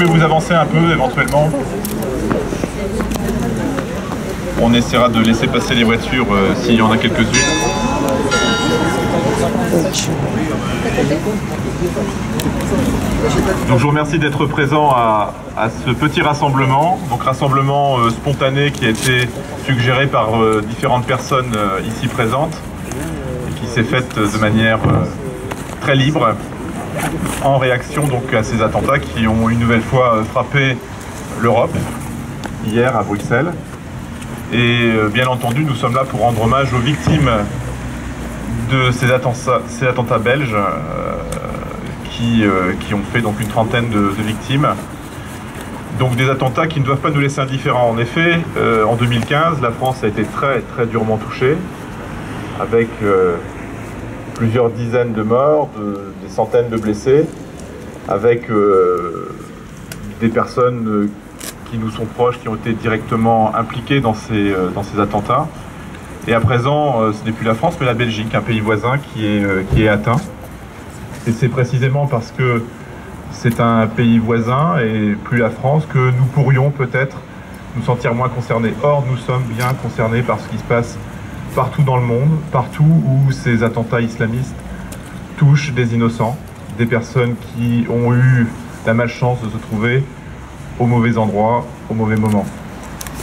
pouvez vous avancer un peu éventuellement. On essaiera de laisser passer les voitures s'il y en a quelques-unes. Donc je vous remercie d'être présent à ce petit rassemblement, donc rassemblement spontané qui a été suggéré par différentes personnes ici présentes et qui s'est fait de manière très libre en réaction donc à ces attentats qui ont une nouvelle fois frappé l'Europe hier à Bruxelles. Et bien entendu, nous sommes là pour rendre hommage aux victimes de ces attentats belges qui ont fait donc une trentaine de victimes. Donc des attentats qui ne doivent pas nous laisser indifférents. En effet, en 2015, la France a été très très durement touchée, avec plusieurs dizaines de morts, des centaines de blessés, avec des personnes qui nous sont proches, qui ont été directement impliqués dans ces attentats. Et à présent, ce n'est plus la France, mais la Belgique, un pays voisin qui est atteint. Et c'est précisément parce que c'est un pays voisin et plus la France que nous pourrions peut-être nous sentir moins concernés. Or, nous sommes bien concernés par ce qui se passe partout dans le monde, partout où ces attentats islamistes touchent des innocents, des personnes qui ont eu la malchance de se trouver au mauvais endroit, au mauvais moment.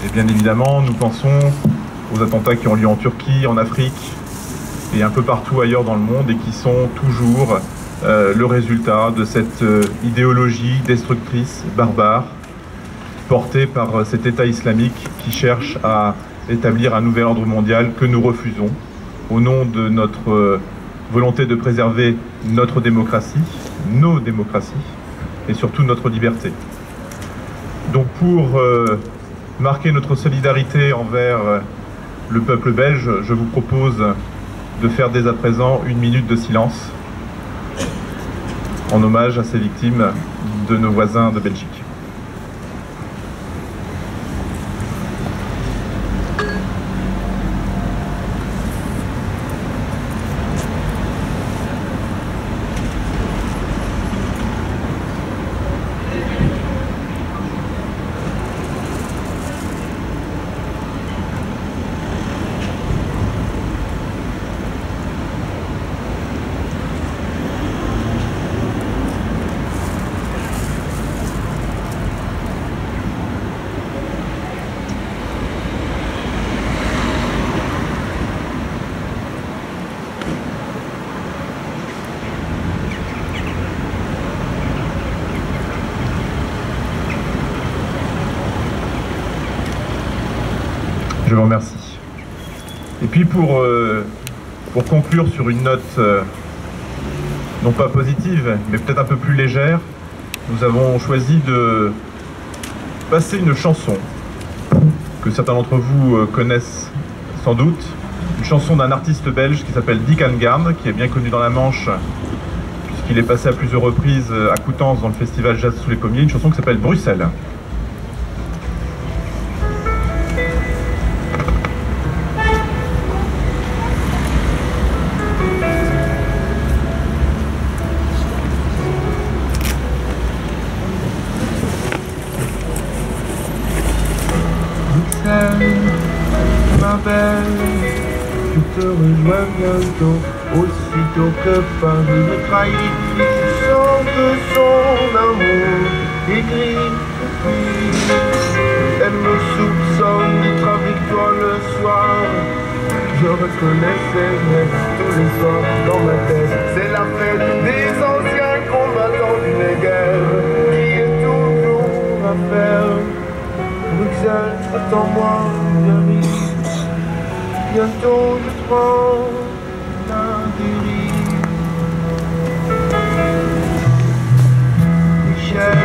Et bien évidemment, nous pensons aux attentats qui ont lieu en Turquie, en Afrique et un peu partout ailleurs dans le monde et qui sont toujours le résultat de cette idéologie destructrice, barbare, portée par cet État islamique qui cherche à établir un nouvel ordre mondial que nous refusons au nom de notre volonté de préserver notre démocratie, nos démocraties et surtout notre liberté. Donc pour marquer notre solidarité envers le peuple belge, je vous propose de faire dès à présent une minute de silence en hommage à ces victimes de nos voisins de Belgique. Je vous remercie. Et puis pour conclure sur une note non pas positive, mais peut-être un peu plus légère, nous avons choisi de passer une chanson que certains d'entre vous connaissent sans doute, une chanson d'un artiste belge qui s'appelle Dick Angarn, qui est bien connu dans la Manche, puisqu'il est passé à plusieurs reprises à Coutances dans le festival Jazz sous les pommiers, une chanson qui s'appelle Bruxelles. Ma belle, je te rejoins bientôt, aussitôt que Paris me trahit, je sens que son amour est gris. Elle me soupçonne d'être avec toi le soir. Je reconnais ses gestes tous les soirs dans ma tête. C'est la fête des anciens combattants d'une guerre qui est toujours à faire. Bruxelles, attends-moi, j'arrive. Bientôt je prends la dérive. Michel,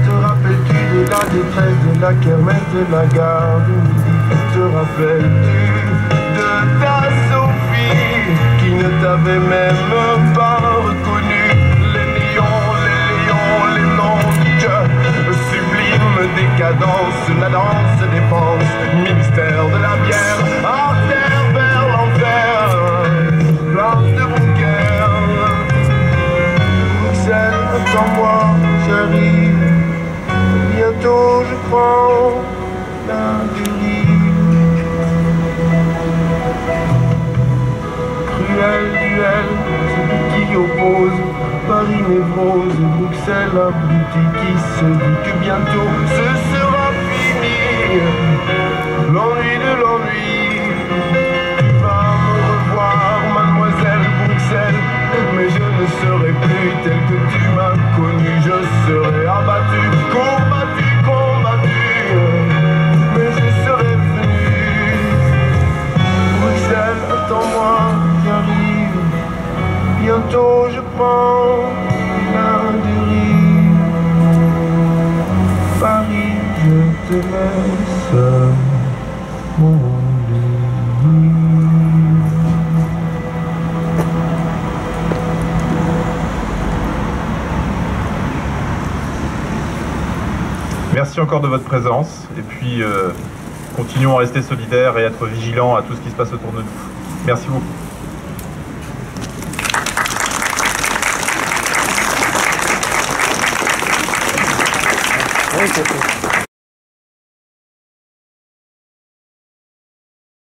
te rappelles-tu de la détresse de la kermesse de la gare du Midi? Te rappelles-tu de ta Sophie qui ne t'avait même pas reconnu? Les lions, les noms du cœur, sublime décadence, la danse défense, ministère de la bière, artère vers l'enfer, place de Bunker. Bruxelles, attends-moi, j'arrive. c'est l'abruti qui se dit que bientôt ce sera fini. L'ennui de l'ennui. Tu vas me revoir, mademoiselle Bruxelles, mais je ne serai plus tel que tu m'as connu. Je serai abattu, combattu, combattu, mais je serai venu. Bruxelles, attends-moi, j'arrive. Bientôt je prends la dérive. Paris, je te laisse mon lit. Merci encore de votre présence et puis continuons à rester solidaires et à être vigilants à tout ce qui se passe autour de nous. Merci beaucoup. Oui,